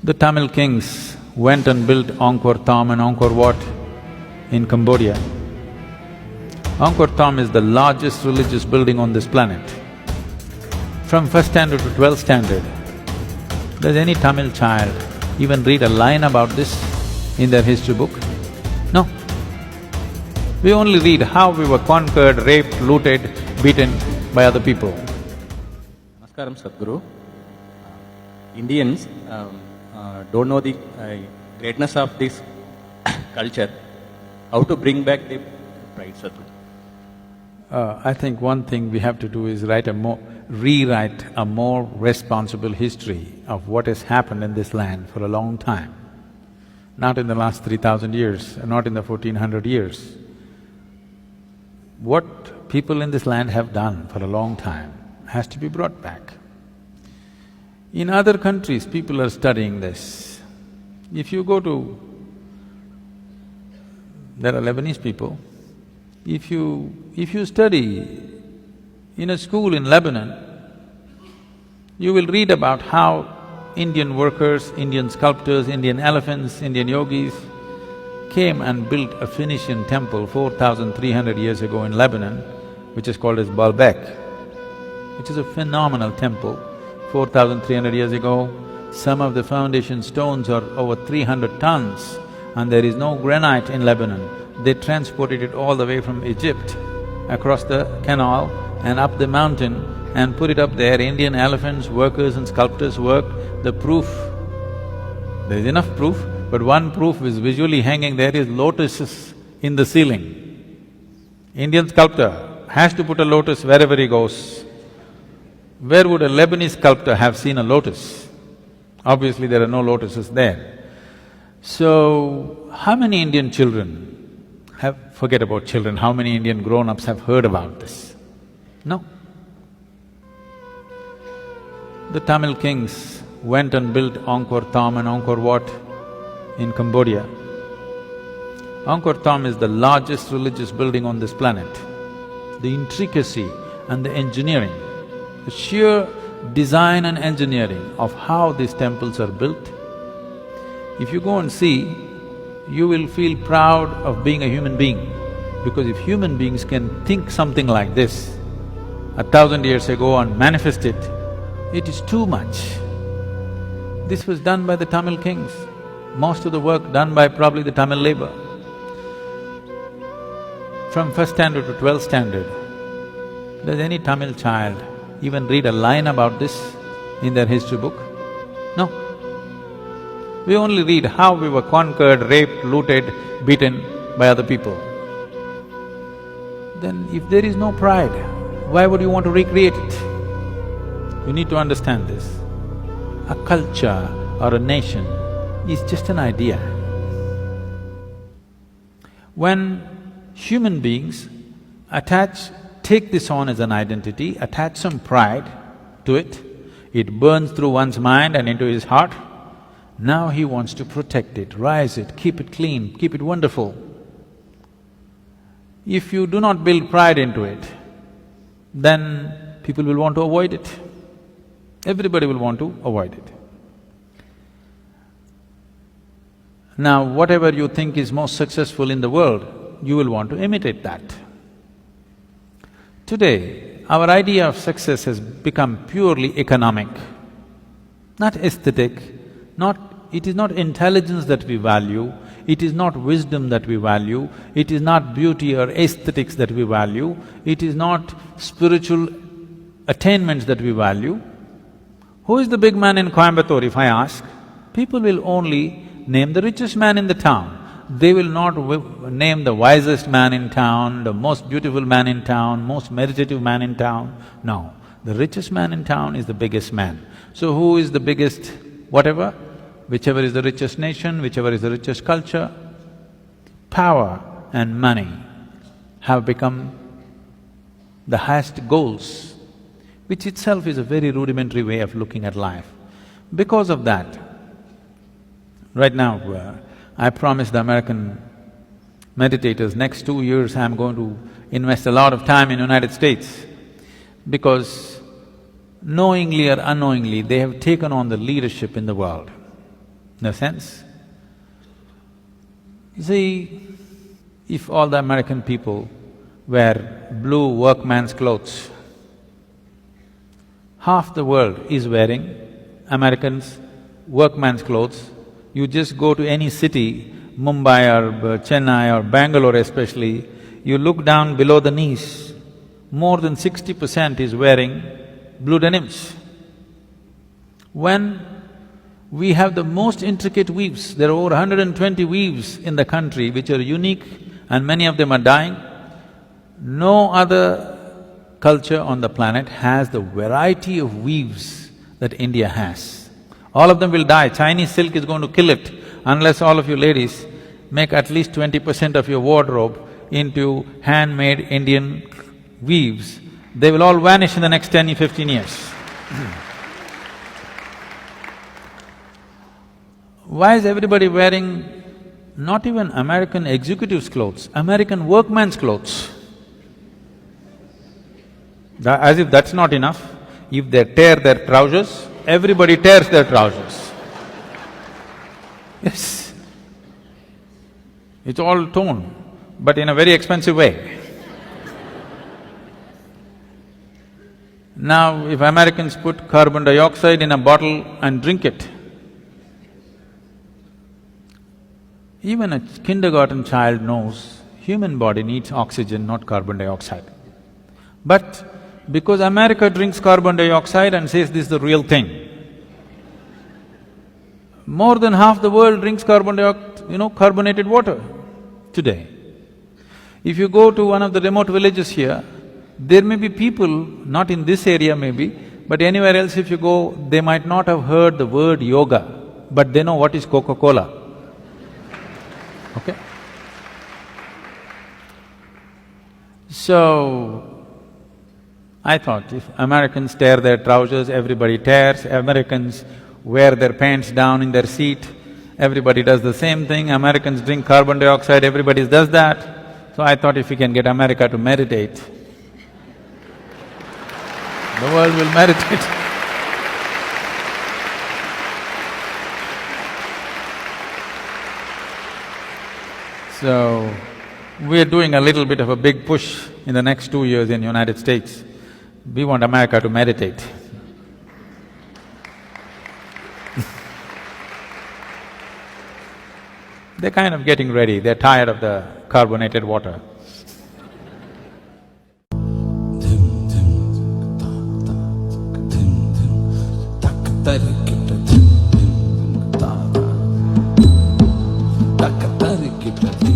The Tamil kings went and built Angkor Thom and Angkor Wat in Cambodia. Angkor Thom is the largest religious building on this planet. From first standard to 12th standard, does any Tamil child even read a line about this in their history book? No. We only read how we were conquered, raped, looted, beaten by other people. Namaskaram, Sadhguru. Indians don't know the greatness of this culture. How to bring back the pride, Sadhguru? I think one thing we have to do is rewrite a more responsible history of what has happened in this land for a long time. Not in the last 3,000 years, not in the 1400 years. What people in this land have done for a long time has to be brought back. In other countries, people are studying this. If you go to… there are Lebanese people, if you study in a school in Lebanon, you will read about how Indian workers, Indian sculptors, Indian elephants, Indian yogis came and built a Phoenician temple 4,300 years ago in Lebanon, which is called as Baalbek, which is a phenomenal temple. 4,300 years ago, some of the foundation stones are over 300 tons and there is no granite in Lebanon. They transported it all the way from Egypt, across the canal and up the mountain and put it up there. Indian elephants, workers and sculptors worked. The proof, there is enough proof, but one proof is visually hanging there is lotuses in the ceiling. Indian sculptor has to put a lotus wherever he goes. Where would a Lebanese sculptor have seen a lotus? Obviously there are no lotuses there. So, how many Indian children forget about children, how many Indian grown-ups have heard about this? No. The Tamil kings went and built Angkor Thom and Angkor Wat in Cambodia. Angkor Thom is the largest religious building on this planet. The intricacy and the engineering, the sheer design and engineering of how these temples are built, if you go and see, you will feel proud of being a human being. Because if human beings can think something like this 1,000 years ago and manifest it, it is too much. This was done by the Tamil kings, most of the work done by probably the Tamil labor. From first standard to 12th standard, does any Tamil child even read a line about this in their history book? No. We only read how we were conquered, raped, looted, beaten by other people. Then if there is no pride, why would you want to recreate it? You need to understand this. A culture or a nation is just an idea. When human beings take this on as an identity, attach some pride to it, it burns through one's mind and into his heart. Now he wants to protect it, rise it, keep it clean, keep it wonderful. If you do not build pride into it, then people will want to avoid it. Everybody will want to avoid it. Now, whatever you think is most successful in the world, you will want to imitate that. Today, our idea of success has become purely economic, not aesthetic, it is not intelligence that we value, it is not wisdom that we value, it is not beauty or aesthetics that we value, it is not spiritual attainments that we value. Who is the big man in Coimbatore, if I ask? People will only name the richest man in the town. They will not name the wisest man in town, the most beautiful man in town, most meditative man in town. No, the richest man in town is the biggest man. So who is the biggest whatever? Whichever is the richest nation, whichever is the richest culture, power and money have become the highest goals, which itself is a very rudimentary way of looking at life. Because of that, right now, I promised the American meditators, next 2 years I'm going to invest a lot of time in United States, because knowingly or unknowingly, they have taken on the leadership in the world. in a sense. You see, if all the American people wear blue workman's clothes, half the world is wearing Americans' workman's clothes. You just go to any city, Mumbai or Chennai or Bangalore especially, you look down below the knees, more than 60% is wearing blue denims. When we have the most intricate weaves, there are over 120 weaves in the country which are unique and many of them are dying. No other culture on the planet has the variety of weaves that India has. All of them will die. Chinese silk is going to kill it unless all of you ladies make at least 20% of your wardrobe into handmade Indian weaves. They will all vanish in the next 10 or 15 years. Why is everybody wearing not even American executives' clothes, American workman's clothes? As if that's not enough, if they tear their trousers, everybody tears their trousers. Yes. It's all torn, but in a very expensive way. Now, if Americans put carbon dioxide in a bottle and drink it, even a kindergarten child knows human body needs oxygen, not carbon dioxide. But because America drinks carbon dioxide and says this is the real thing, more than half the world drinks carbonated water today. If you go to one of the remote villages here, there may be people, not in this area maybe, but anywhere else if you go, they might not have heard the word yoga, but they know what is Coca-Cola. Okay? So, I thought if Americans tear their trousers, everybody tears, Americans wear their pants down in their seat, everybody does the same thing, Americans drink carbon dioxide, everybody does that. So I thought if we can get America to meditate, the world will meditate. So, we are doing a little bit of a big push in the next 2 years in United States. We want America to meditate. They're kind of getting ready, they're tired of the carbonated water. Takatari kita